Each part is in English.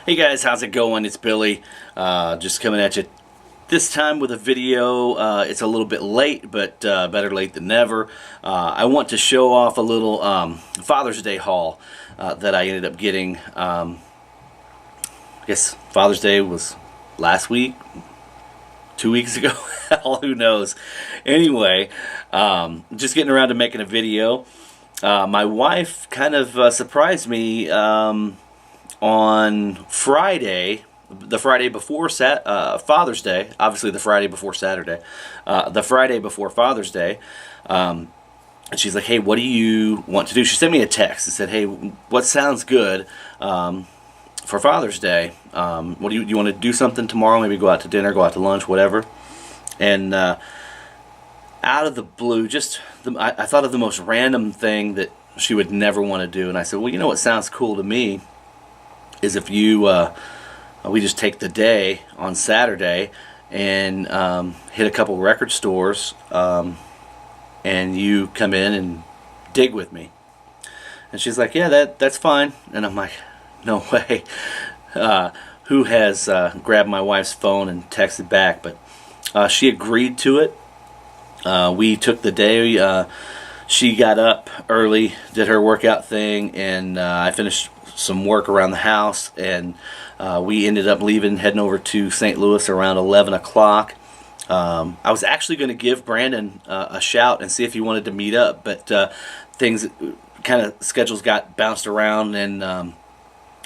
Hey guys, how's it going? It's Billy, just coming at you this time with a video. It's a little bit late, but better late than never. I want to show off a little Father's Day haul that I ended up getting. I guess Father's Day was last week, 2 weeks ago. Hell, who knows? Anyway, just getting around to making a video. My wife kind of surprised me on Friday, the Friday before Father's Day, obviously the Friday before Saturday, the Friday before Father's Day, and she's like, hey, what do you want to do? She sent me a text and said, hey, what sounds good for Father's Day? What do you want to do something tomorrow? Maybe go out to dinner, go out to lunch, whatever. And out of the blue, I thought of the most random thing that she would never want to do, and I said, well, you know what sounds cool to me is if we just take the day on Saturday and hit a couple record stores, and you come in and dig with me. And she's like, yeah, that's fine. And I'm like, no way. Who has grabbed my wife's phone and texted back? But she agreed to it. We took the day. She got up early, did her workout thing, and I finished some work around the house, and we ended up heading over to St. Louis around 11 o'clock. I was actually going to give Brandon a shout and see if he wanted to meet up, but things kind of schedules got bounced around, and I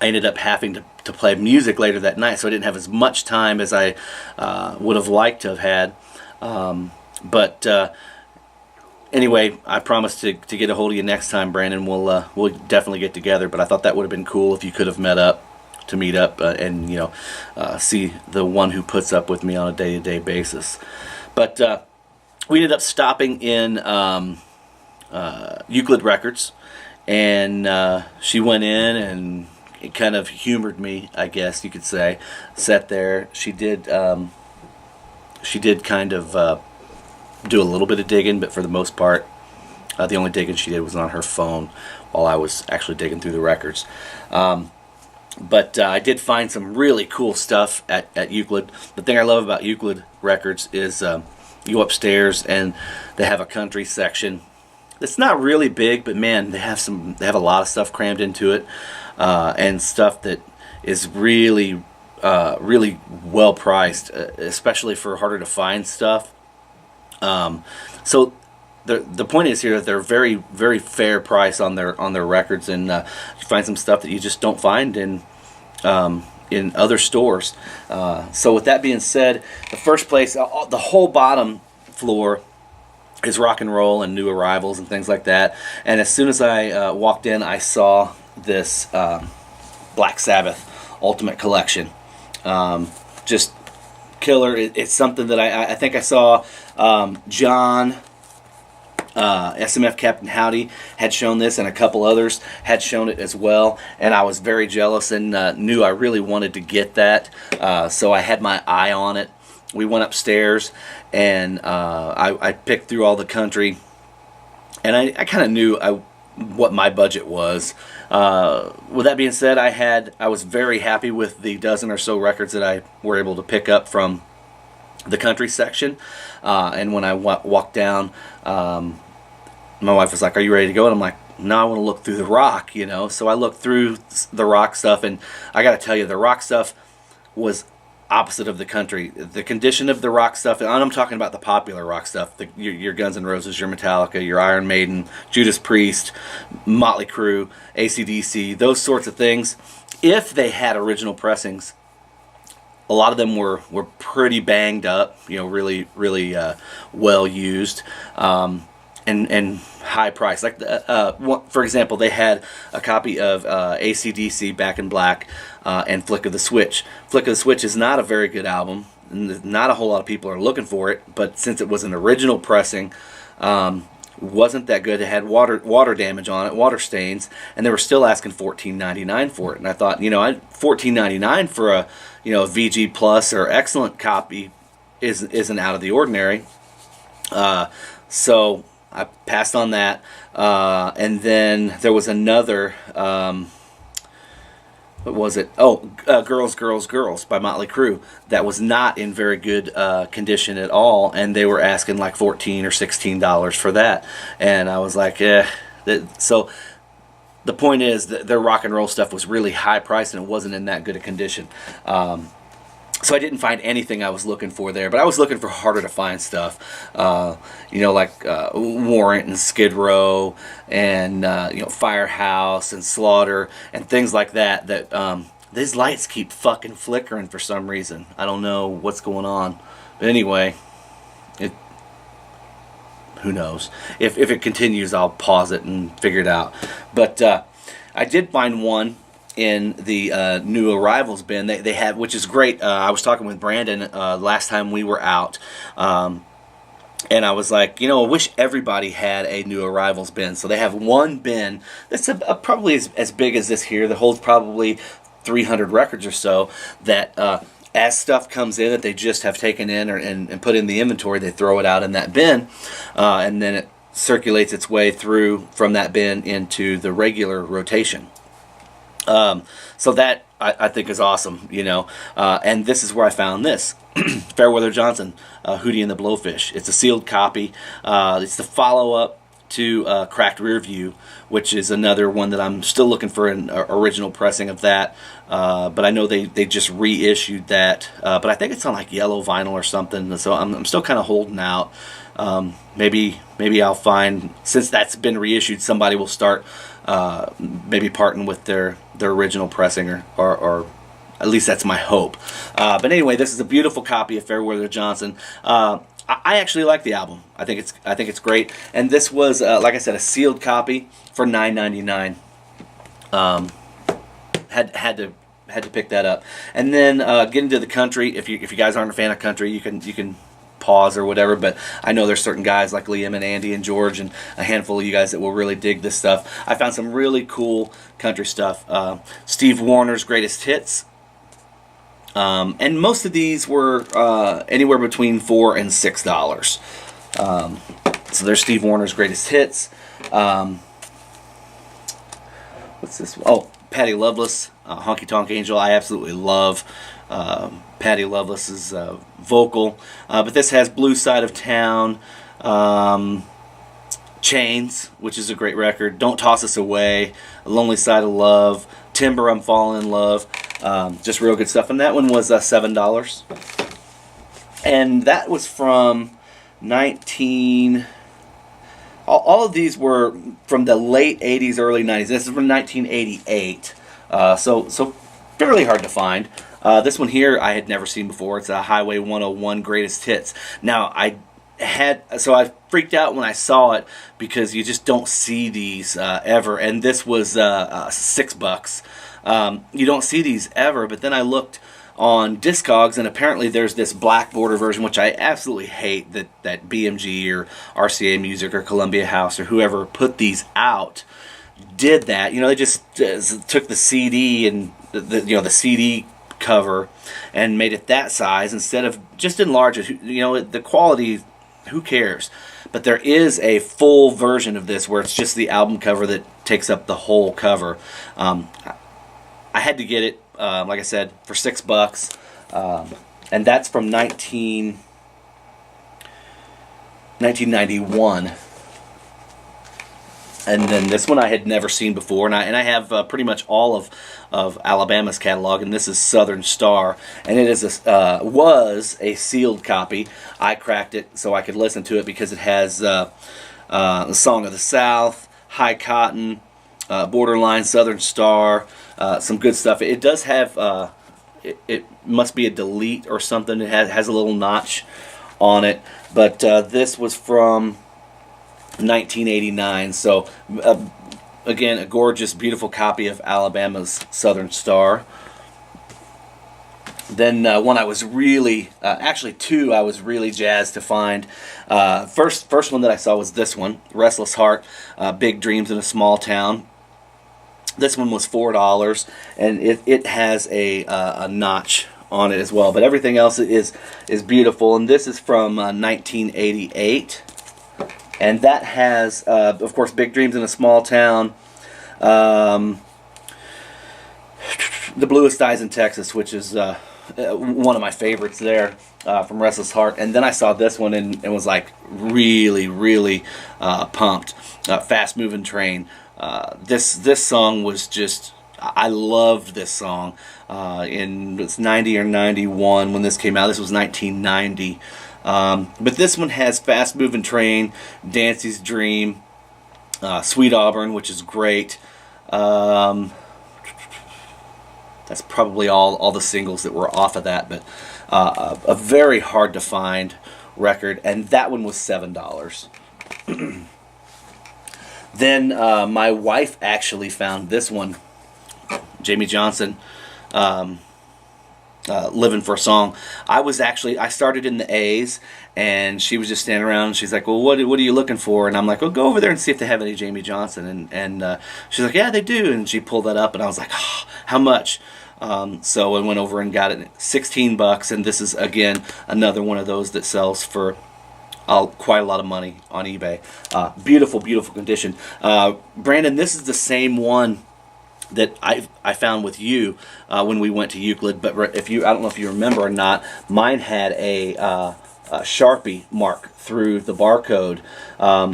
ended up having to play music later that night, so I didn't have as much time as I would have liked to have had. But anyway, I promised to get a hold of you next time, Brandon. We'll definitely get together. But I thought that would have been cool if you could have meet up and see the one who puts up with me on a day-to-day basis. But we ended up stopping in Euclid Records, and she went in and it kind of humored me, I guess you could say. Sat there. She did kind of do a little bit of digging, but for the most part, the only digging she did was on her phone while I was actually digging through the records. But I did find some really cool stuff at Euclid. The thing I love about Euclid Records is you go upstairs and they have a country section. It's not really big, but man, they have a lot of stuff crammed into it, and stuff that is really well priced, especially for harder to find stuff. So the point is here that they're very, very fair price on their records, and you find some stuff that you just don't find in other stores. So with that being said, the first place, the whole bottom floor is rock and roll and new arrivals and things like that. And as soon as I walked in, I saw this Black Sabbath Ultimate Collection. Just killer. It's something that I think I saw John, SMF Captain Howdy had shown this, and a couple others had shown it as well, and I was very jealous and knew I really wanted to get that, so I had my eye on it. We went upstairs, and I picked through all the country, and I kind of knew what my budget was. With that being said, I was very happy with the dozen or so records that I were able to pick up from the country section. And when I walked down, my wife was like, "Are you ready to go?" And I'm like, "No, I want to look through the rock, you know." So I looked through the rock stuff, and I got to tell you, the rock stuff was opposite of the country. The condition of the rock stuff, and I'm talking about the popular rock stuff, your Guns N' Roses, your Metallica, your Iron Maiden, Judas Priest, Motley Crue, AC/DC, those sorts of things. If they had original pressings, a lot of them were pretty banged up, really, really well used, and high price. Like for example, they had a copy of AC/DC Back in Black and Flick of the Switch. Flick of the Switch is not a very good album. Not a whole lot of people are looking for it, but since it was an original pressing, wasn't that good. It had water damage on it, water stains, and they were still asking $14.99 for it. And I thought, $14.99 for a VG Plus or excellent copy isn't out of the ordinary. So I passed on that, and then there was another what was it? Oh, Girls, Girls, Girls by Motley Crue. That was not in very good condition at all, and they were asking like $14 or $16 for that. And I was like, So the point is that their rock and roll stuff was really high priced, and it wasn't in that good a condition. So I didn't find anything I was looking for there, but I was looking for harder to find stuff, like Warrant and Skid Row and Firehouse and Slaughter and things like that. That these lights keep fucking flickering for some reason. I don't know what's going on, but anyway, who knows? If it continues, I'll pause it and figure it out. But I did find one in the new arrivals bin. They have, which is great. I was talking with Brandon last time we were out, and I was like, I wish everybody had a new arrivals bin. So they have one bin that's probably as big as this here, that holds probably 300 records or so, that as stuff comes in that they just have taken in and put in the inventory, they throw it out in that bin, and then it circulates its way through from that bin into the regular rotation. So that I think is awesome, and this is where I found this. Fairweather Johnson, Hootie and the Blowfish. It's a sealed copy. It's the follow-up to Cracked Rear View, which is another one that I'm still looking for an original pressing of that. But I know they just reissued that. But I think it's on like yellow vinyl or something. So I'm still kind of holding out. Maybe I'll find, since that's been reissued, somebody will start maybe parting with their original pressing, or at least that's my hope. But anyway, this is a beautiful copy of Fairweather Johnson. I actually like the album. I think it's great. And this was, like I said, a sealed copy for $9.99. Had to pick that up. And then getting to the country. If you guys aren't a fan of country, you can pause or whatever. But I know there's certain guys like Liam and Andy and George and a handful of you guys that will really dig this stuff. I found some really cool country stuff. Steve Warner's Greatest Hits. And most of these were anywhere between $4 and $6. So there's Steve Warner's Greatest Hits. What's this one? Oh, Patty Loveless, Honky Tonk Angel. I absolutely love Patty Loveless's vocal. But this has Blue Side of Town, Chains, which is a great record, Don't Toss Us Away, A Lonely Side of Love, Timber, I'm Falling in Love. Just real good stuff. And that one was $7. And that was from all of these were from the late 80s, early 90s. This is from 1988. So fairly hard to find. This one here I had never seen before. It's a Highway 101 Greatest Hits. Now, I freaked out when I saw it because you just don't see these ever. And this was $6. You don't see these ever, but then I looked on Discogs, and apparently there's this black border version, which I absolutely hate, that BMG or RCA Music or Columbia House or whoever put these out did that. They just took the CD and the CD cover and made it that size instead of just enlarge it. The quality, who cares? But there is a full version of this where it's just the album cover that takes up the whole cover. I had to get it, like I said, for $6, and that's from 1991. And then this one I had never seen before, and I have pretty much all of Alabama's catalog, and this is Southern Star, and it is was a sealed copy. I cracked it so I could listen to it because it has the Song of the South, High Cotton, Borderline, Southern Star, some good stuff. It does have, it must be a delete or something. It has a little notch on it, but this was from 1989. So again, a gorgeous, beautiful copy of Alabama's Southern Star. Then one I was really, actually two I was really jazzed to find. First one that I saw was this one, Restless Heart, Big Dreams in a Small Town. This one was $4, and it has a notch on it as well. But everything else is beautiful, and this is from 1988. And that has, of course, Big Dreams in a Small Town. The Bluest Eyes in Texas, which is one of my favorites there from Restless Heart. And then I saw this one and was like really, really pumped. Fast Moving Train. This song was just, I loved this song. It's 90 or 91 when this came out. This was 1990. But this one has Fast Moving Train, Dancy's Dream, Sweet Auburn, which is great. That's probably all the singles that were off of that, but a very hard to find record, and that one was $7. Then my wife actually found this one, Jamey Johnson, Living for a Song. I started in the A's, and she was just standing around, and she's like, well, what are you looking for? And I'm like, well, go over there and see if they have any Jamey Johnson. And she's like, yeah, they do. And she pulled that up, and I was like, oh, how much? So I went over and got it at $16, and this is, again, another one of those that sells for quite a lot of money on eBay. Beautiful, beautiful condition. Brandon, this is the same one that I found with you when we went to Euclid, but I don't know if you remember or not, mine had a Sharpie mark through the barcode,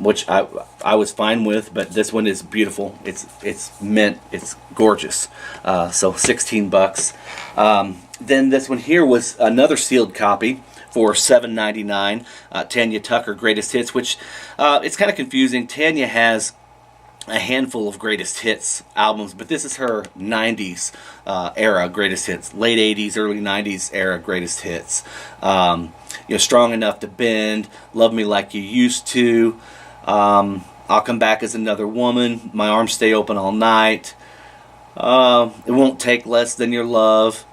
which I was fine with, but this one is beautiful. It's mint. It's gorgeous. So $16. Then this one here was another sealed copy for $7.99. Tanya Tucker Greatest Hits, which it's kind of confusing. Tanya has a handful of greatest hits albums, but this is her 90s era greatest hits, late 80s, early 90s era greatest hits. Strong Enough to Bend, Love Me Like You Used to, I'll Come Back as Another Woman, My Arms Stay Open All Night, It Won't Take Less Than Your Love.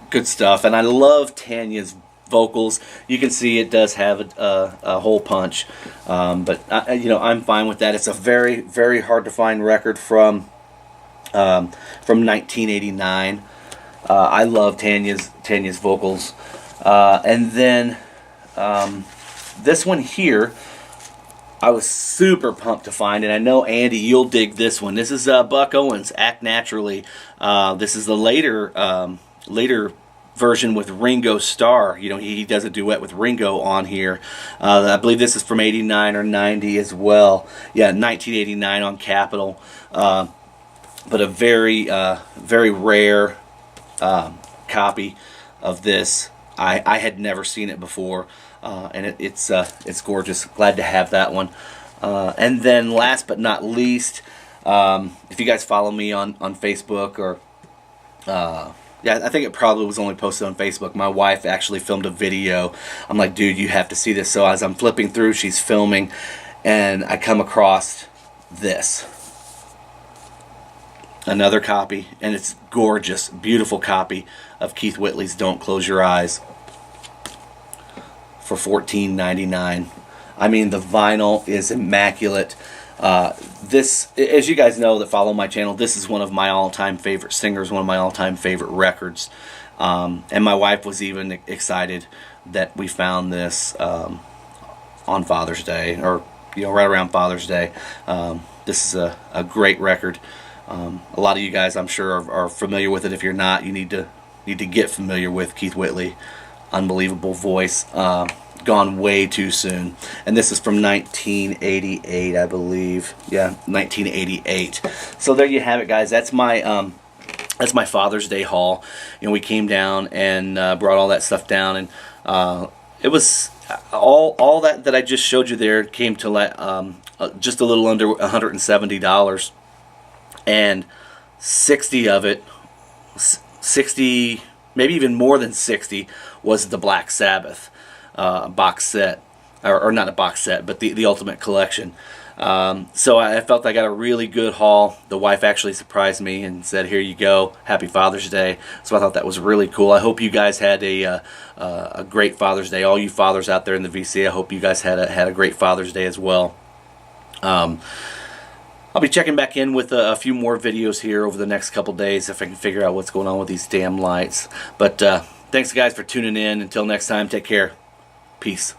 Good stuff. And I love Tanya's vocals. You can see it does have a hole punch, but I'm fine with that. It's a very, very hard to find record from 1989. I love Tanya's vocals. And then this one here, I was super pumped to find, and I know Andy, you'll dig this one. This is Buck Owens, Act Naturally. This is the later version with Ringo Starr. He does a duet with Ringo on here. I believe this is from 89 or 90 as well. Yeah, 1989 on Capitol. But a very, very rare copy of this. I had never seen it before, and it's gorgeous. Glad to have that one. And then last but not least, if you guys follow me on Facebook or yeah, I think it probably was only posted on Facebook. My wife actually filmed a video. I'm like, dude, you have to see this. So as I'm flipping through, she's filming, and I come across this. Another copy, and it's gorgeous, beautiful copy of Keith Whitley's Don't Close Your Eyes for $14.99. I mean, the vinyl is immaculate. This, as you guys know that follow my channel, this is one of my all-time favorite singers, one of my all-time favorite records. And my wife was even excited that we found this on Father's Day, or right around Father's Day. This is a great record. A lot of you guys, I'm sure, are familiar with it. If you're not, you need to get familiar with Keith Whitley. Unbelievable voice. Gone way too soon. And this is from 1988, I believe. Yeah, 1988. So there you have it, guys. That's my Father's Day haul. We came down and brought all that stuff down, and it was all that I just showed you there came to just a little under $170. And 60 of it, 60, maybe even more than 60, was the Black Sabbath box set, or not a box set, but the Ultimate Collection. So I felt I got a really good haul. The wife actually surprised me and said, here you go, happy Father's Day. So I thought that was really cool. I hope you guys had a great Father's Day. All you fathers out there in the VC, I hope you guys had a great Father's Day as well. I'll be checking back in with a few more videos here over the next couple days if I can figure out what's going on with these damn lights. But thanks, guys, for tuning in. Until next time, take care. Peace.